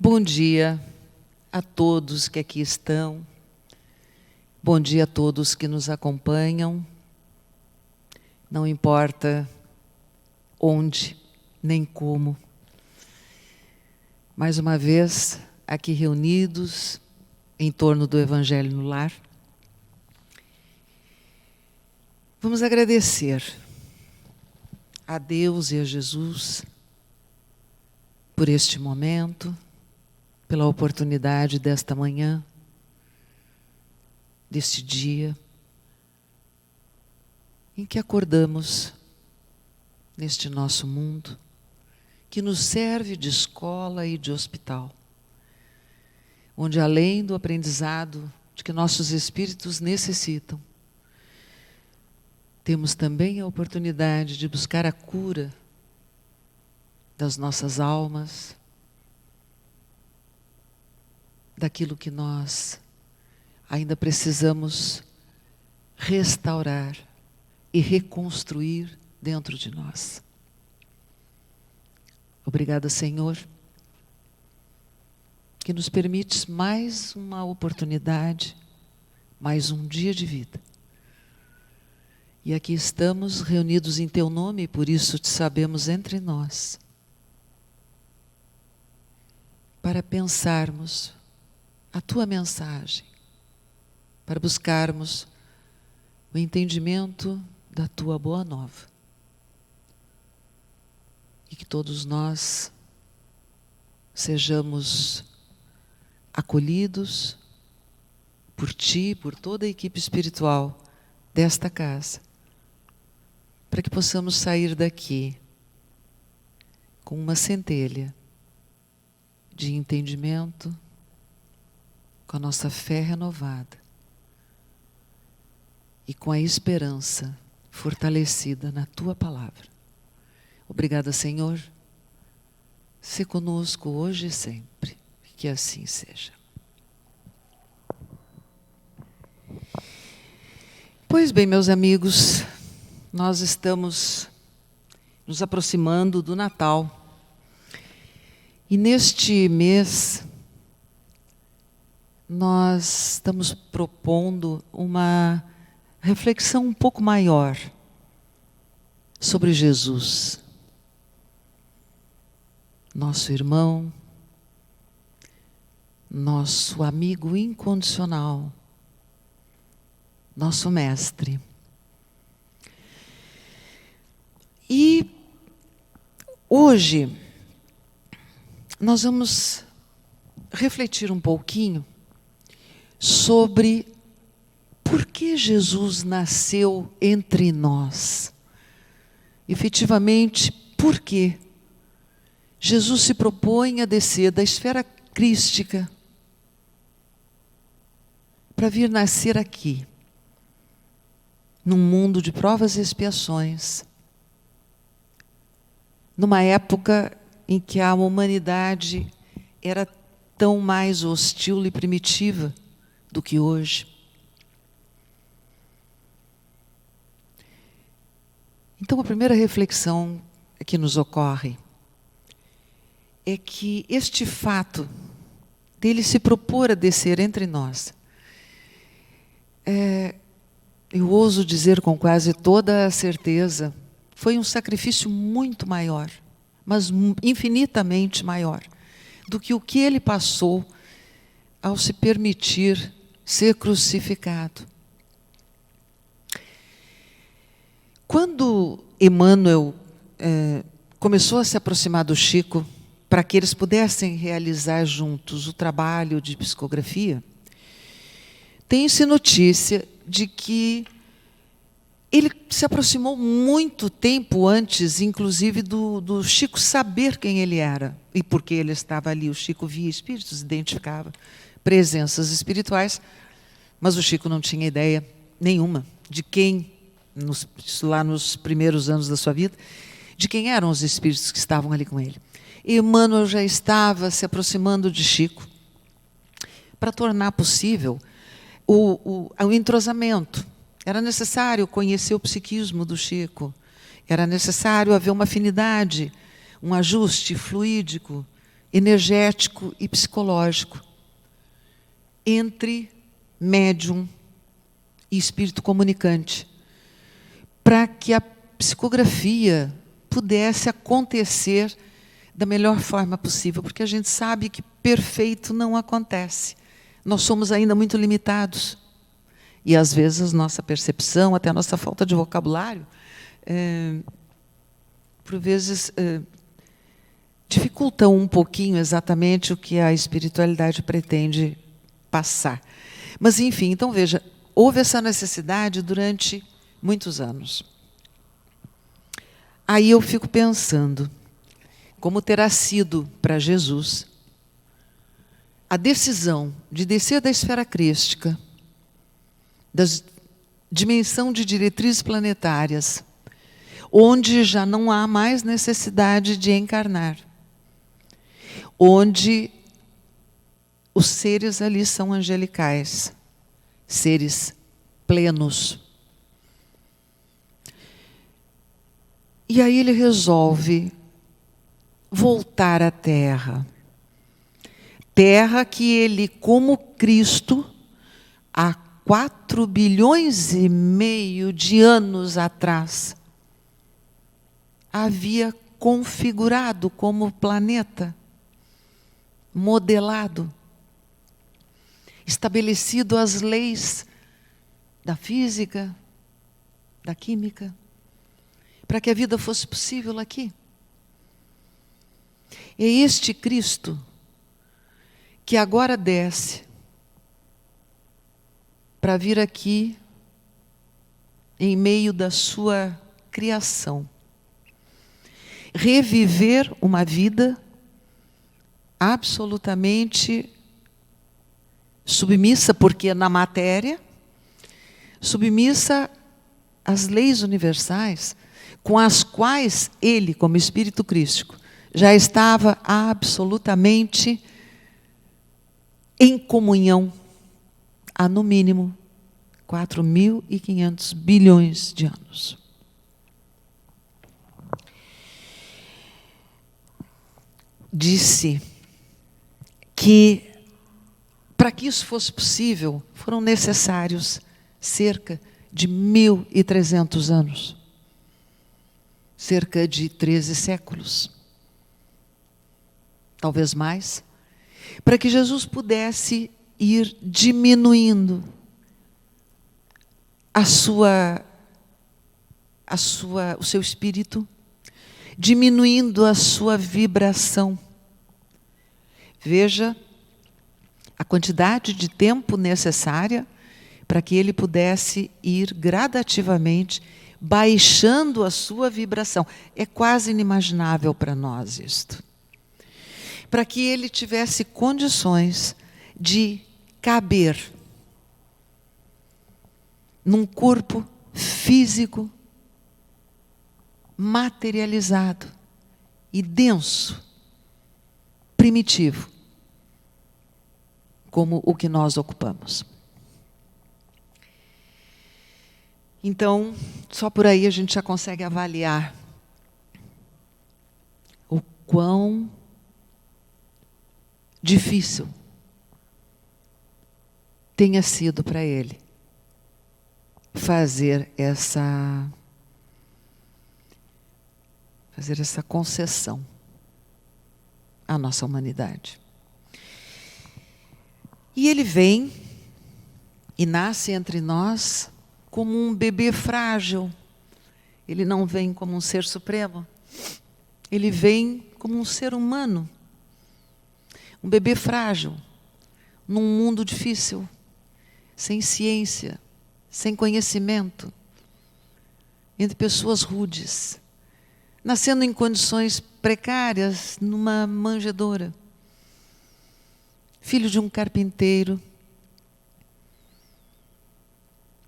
Bom dia a todos que aqui estão. Bom dia a todos que nos acompanham. Não importa onde, nem como. Mais uma vez, aqui reunidos em torno do Evangelho no Lar. Vamos agradecer a Deus e a Jesus por este momento, pela oportunidade desta manhã, deste dia, em que acordamos neste nosso mundo, que nos serve de escola e de hospital, onde além do aprendizado de que nossos espíritos necessitam, temos também a oportunidade de buscar a cura das nossas almas, daquilo que nós ainda precisamos restaurar e reconstruir dentro de nós. Obrigada, Senhor, que nos permites mais uma oportunidade, mais um dia de vida. E aqui estamos reunidos em Teu nome, e por isso te sabemos entre nós, para pensarmos a Tua mensagem, para buscarmos o entendimento da Tua boa nova. E que todos nós sejamos acolhidos por Ti, por toda a equipe espiritual desta casa, para que possamos sair daqui com uma centelha de entendimento, com a nossa fé renovada e com a esperança fortalecida na Tua palavra. Obrigada, Senhor. Sê conosco hoje e sempre. Que assim seja. Pois bem, meus amigos, nós estamos nos aproximando do Natal. E neste mês, nós estamos propondo uma reflexão um pouco maior sobre Jesus, nosso irmão, nosso amigo incondicional, nosso mestre. E hoje nós vamos refletir um pouquinho sobre por que Jesus nasceu entre nós. Efetivamente, por quê? Jesus se propõe a descer da esfera crística para vir nascer aqui, num mundo de provas e expiações, numa época em que a humanidade era tão mais hostil e primitiva do que hoje. Então, a primeira reflexão que nos ocorre é que este fato dele se propor a descer entre nós, eu ouso dizer com quase toda a certeza, foi um sacrifício muito maior, mas infinitamente maior, do que o que ele passou ao se permitir ser crucificado. Quando Emmanuel começou a se aproximar do Chico, para que eles pudessem realizar juntos o trabalho de psicografia, tem-se notícia de que ele se aproximou muito tempo antes, inclusive, do Chico saber quem ele era e por que ele estava ali. O Chico via espíritos, identificava presenças espirituais, mas o Chico não tinha ideia nenhuma de quem, lá nos primeiros anos da sua vida, de quem eram os espíritos que estavam ali com ele. E Emmanuel já estava se aproximando de Chico para tornar possível o entrosamento. Era necessário conhecer o psiquismo do Chico, era necessário haver uma afinidade, um ajuste fluídico energético e psicológico entre médium e espírito comunicante, para que a psicografia pudesse acontecer da melhor forma possível, porque a gente sabe que perfeito não acontece. Nós somos ainda muito limitados. E, às vezes, nossa percepção, até a nossa falta de vocabulário, por vezes, dificultam um pouquinho exatamente o que a espiritualidade pretende passar. Mas, enfim, então, veja, houve essa necessidade durante muitos anos. Aí eu fico pensando, como terá sido para Jesus a decisão de descer da esfera crística, da dimensão de diretrizes planetárias, onde já não há mais necessidade de encarnar, onde os seres ali são angelicais, seres plenos. E aí ele resolve voltar à Terra. Terra que ele, como Cristo, há 4 bilhões e meio de anos atrás, havia configurado como planeta, modelado, estabelecido as leis da física, da química, para que a vida fosse possível aqui. É este Cristo que agora desce para vir aqui em meio da sua criação, reviver uma vida absolutamente submissa, porque na matéria, submissa às leis universais, com as quais ele, como Espírito Crístico, já estava absolutamente em comunhão há, no mínimo, 4.500 bilhões de anos. Disse que, para que isso fosse possível, foram necessários cerca de 1.300 anos. Cerca de 13 séculos. Talvez mais. Para que Jesus pudesse ir diminuindo o seu espírito, diminuindo a sua vibração. Veja a quantidade de tempo necessária para que ele pudesse ir gradativamente baixando a sua vibração. É quase inimaginável para nós isto. Para que ele tivesse condições de caber num corpo físico materializado e denso, primitivo, como o que nós ocupamos. Então, só por aí a gente já consegue avaliar o quão difícil tenha sido para ele fazer essa concessão à nossa humanidade. E ele vem e nasce entre nós como um bebê frágil. Ele não vem como um ser supremo. Ele vem como um ser humano. Um bebê frágil, num mundo difícil, sem ciência, sem conhecimento, entre pessoas rudes, nascendo em condições precárias, numa manjedoura. Filho de um carpinteiro,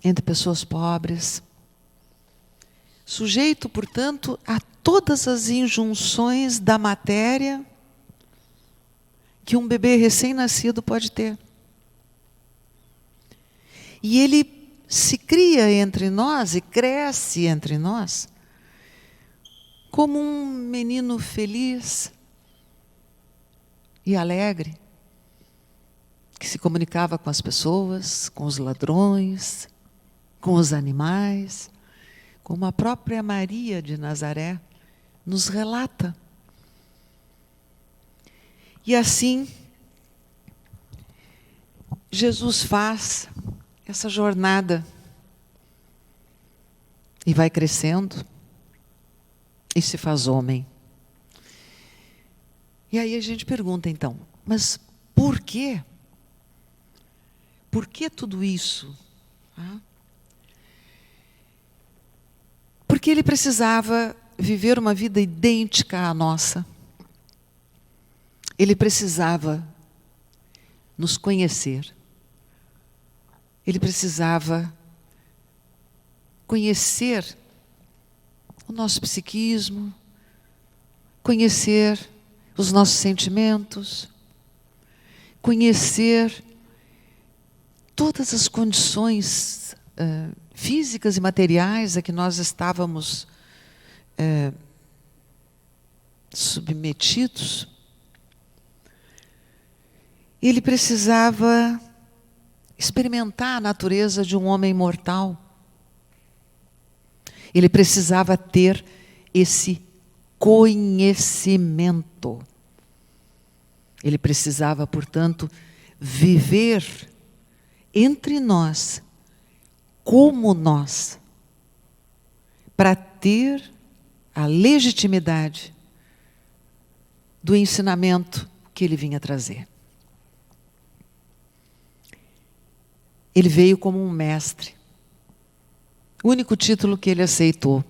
entre pessoas pobres, sujeito, portanto, a todas as injunções da matéria que um bebê recém-nascido pode ter. E ele se cria entre nós e cresce entre nós como um menino feliz, e alegre, que se comunicava com as pessoas, com os ladrões, com os animais, como a própria Maria de Nazaré nos relata. E assim, Jesus faz essa jornada e vai crescendo e se faz homem. E aí a gente pergunta então, mas por quê? Por que tudo isso? Porque ele precisava viver uma vida idêntica à nossa. Ele precisava nos conhecer. Ele precisava conhecer o nosso psiquismo, conhecer os nossos sentimentos, conhecer todas as condições físicas e materiais a que nós estávamos submetidos. Ele precisava experimentar a natureza de um homem mortal. Ele precisava ter esse conhecimento. Ele precisava, portanto, viver entre nós, como nós, para ter a legitimidade do ensinamento que ele vinha trazer. Ele veio como um mestre. O único título que ele aceitou.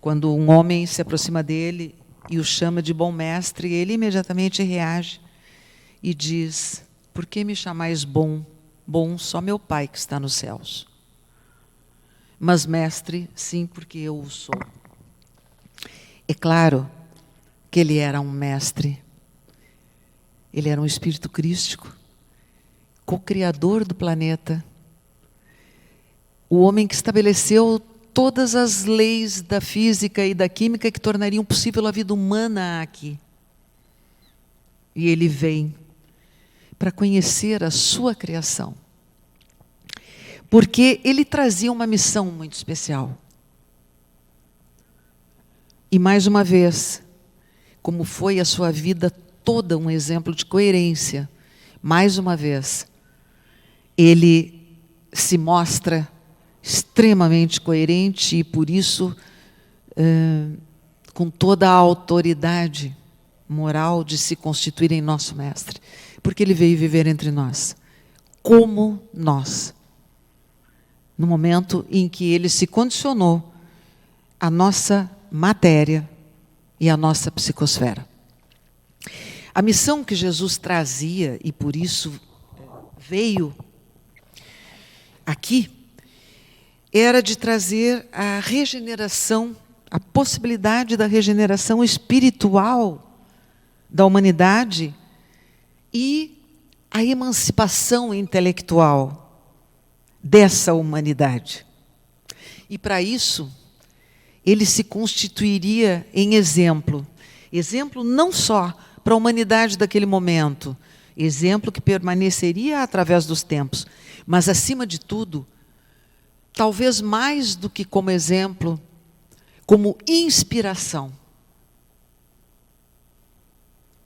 Quando um homem se aproxima dele e o chama de bom mestre, ele imediatamente reage e diz: por que me chamais bom? Bom só meu Pai que está nos céus. Mas mestre, sim, porque eu o sou. É claro que ele era um mestre. Ele era um espírito crístico, co-criador do planeta. O homem que estabeleceu todas as leis da física e da química que tornariam possível a vida humana aqui. E ele vem para conhecer a sua criação. Porque ele trazia uma missão muito especial. E mais uma vez, como foi a sua vida toda um exemplo de coerência, mais uma vez, ele se mostra extremamente coerente e, por isso, com toda a autoridade moral de se constituir em nosso mestre. Porque ele veio viver entre nós, como nós. No momento em que ele se condicionou à nossa matéria e à nossa psicosfera. A missão que Jesus trazia, e por isso veio aqui, era de trazer a regeneração, a possibilidade da regeneração espiritual da humanidade e a emancipação intelectual dessa humanidade. E para isso, ele se constituiria em exemplo. Exemplo não só para a humanidade daquele momento, exemplo que permaneceria através dos tempos, mas, acima de tudo, talvez mais do que como exemplo, como inspiração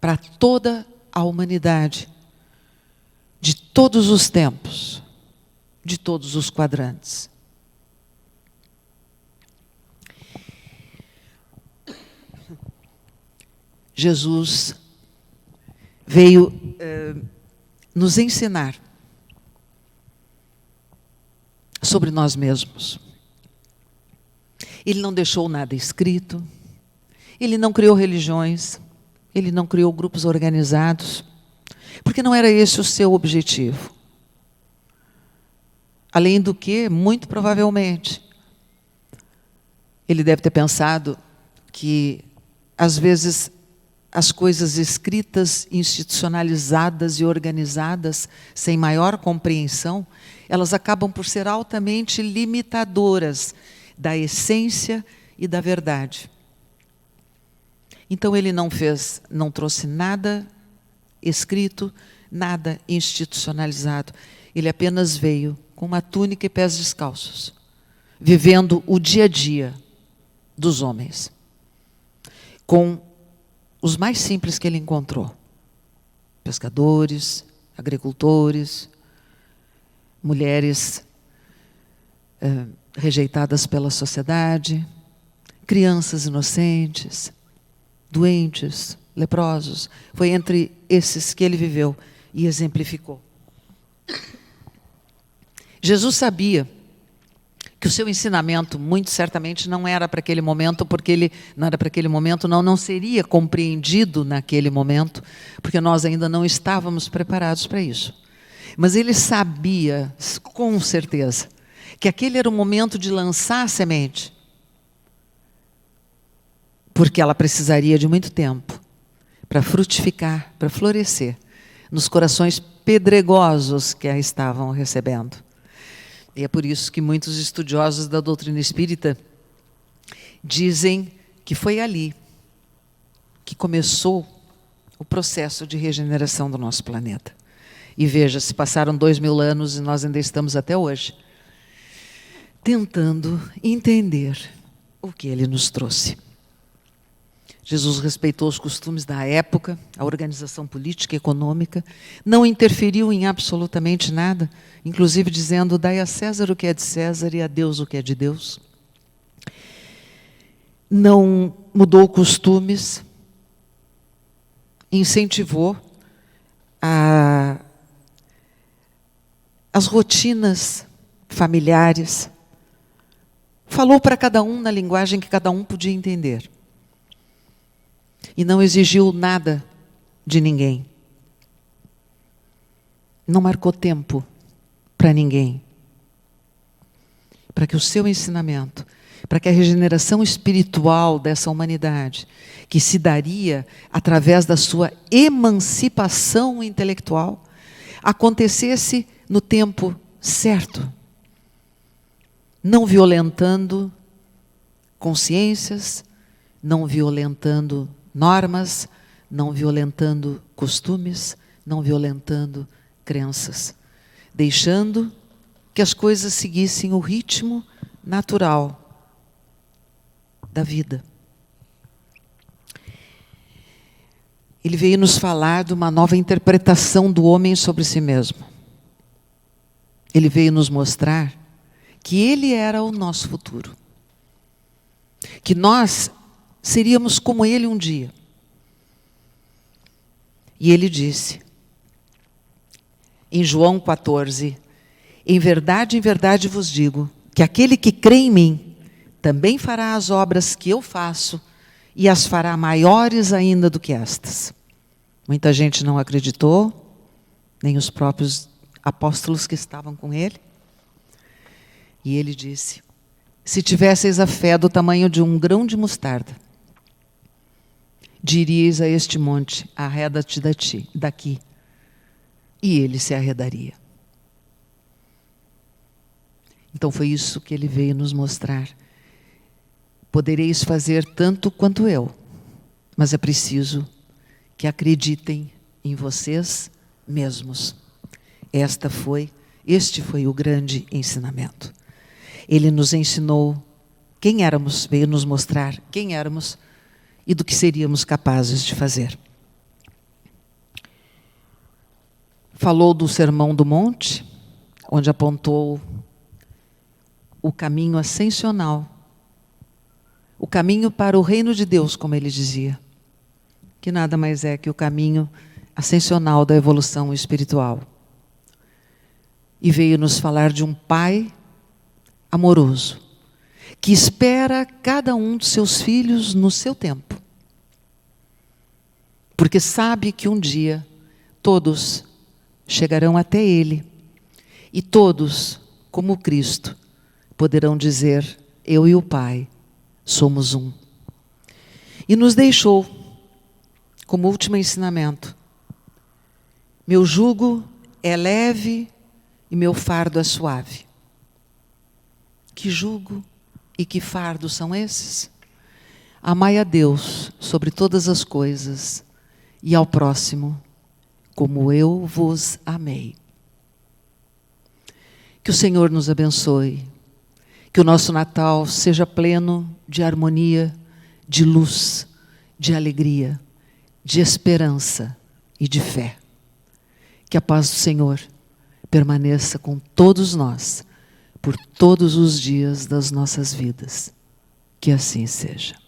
para toda a humanidade, de todos os tempos, de todos os quadrantes. Jesus veio nos ensinar sobre nós mesmos. Ele não deixou nada escrito, ele não criou religiões, ele não criou grupos organizados, porque não era esse o seu objetivo. Além do que, muito provavelmente, ele deve ter pensado que, às vezes, as coisas escritas, institucionalizadas e organizadas, sem maior compreensão, elas acabam por ser altamente limitadoras da essência e da verdade. Então ele não trouxe nada escrito, nada institucionalizado. Ele apenas veio com uma túnica e pés descalços, vivendo o dia a dia dos homens, com os mais simples que ele encontrou: pescadores, agricultores, mulheres rejeitadas pela sociedade, crianças inocentes, doentes, leprosos. Foi entre esses que ele viveu e exemplificou. Jesus sabia que o seu ensinamento, muito certamente, não era para aquele momento, porque ele não era para aquele momento, não seria compreendido naquele momento, porque nós ainda não estávamos preparados para isso. Mas ele sabia, com certeza, que aquele era o momento de lançar a semente, porque ela precisaria de muito tempo para frutificar, para florescer nos corações pedregosos que a estavam recebendo. E é por isso que muitos estudiosos da doutrina espírita dizem que foi ali que começou o processo de regeneração do nosso planeta. E veja, se passaram 2000 anos e nós ainda estamos até hoje tentando entender o que ele nos trouxe. Jesus respeitou os costumes da época, a organização política e econômica, não interferiu em absolutamente nada, inclusive dizendo: dai a César o que é de César e a Deus o que é de Deus. Não mudou costumes, incentivou as rotinas familiares, falou para cada um na linguagem que cada um podia entender. E não exigiu nada de ninguém. Não marcou tempo para ninguém. Para que o seu ensinamento, para que a regeneração espiritual dessa humanidade, que se daria através da sua emancipação intelectual, acontecesse no tempo certo, não violentando consciências, não violentando normas, não violentando costumes, não violentando crenças, deixando que as coisas seguissem o ritmo natural da vida. Ele veio nos falar de uma nova interpretação do homem sobre si mesmo. Ele veio nos mostrar que ele era o nosso futuro, que nós seríamos como ele um dia. E ele disse, em João 14, em verdade vos digo, que aquele que crê em mim, também fará as obras que eu faço, e as fará maiores ainda do que estas. Muita gente não acreditou, nem os próprios apóstolos que estavam com ele. E ele disse, se tivesseis a fé do tamanho de um grão de mostarda, diríeis a este monte, arreda-te daqui, e ele se arredaria. Então foi isso que ele veio nos mostrar. Podereis fazer tanto quanto eu, mas é preciso que acreditem em vocês mesmos. Este foi o grande ensinamento. Ele nos ensinou quem éramos, veio nos mostrar quem éramos e do que seríamos capazes de fazer. Falou do Sermão do Monte, onde apontou o caminho ascensional, o caminho para o reino de Deus, como ele dizia, que nada mais é que o caminho ascensional da evolução espiritual. E veio nos falar de um pai amoroso, que espera cada um dos seus filhos no seu tempo. Porque sabe que um dia todos chegarão até ele e todos, como Cristo, poderão dizer, eu e o Pai somos um. E nos deixou, como último ensinamento, meu jugo é leve e meu fardo é suave. Que jugo e que fardo são esses? Amai a Deus sobre todas as coisas e ao próximo como eu vos amei. Que o Senhor nos abençoe. Que o nosso Natal seja pleno de harmonia, de luz, de alegria, de esperança e de fé. Que a paz do Senhor permaneça com todos nós, por todos os dias das nossas vidas. Que assim seja.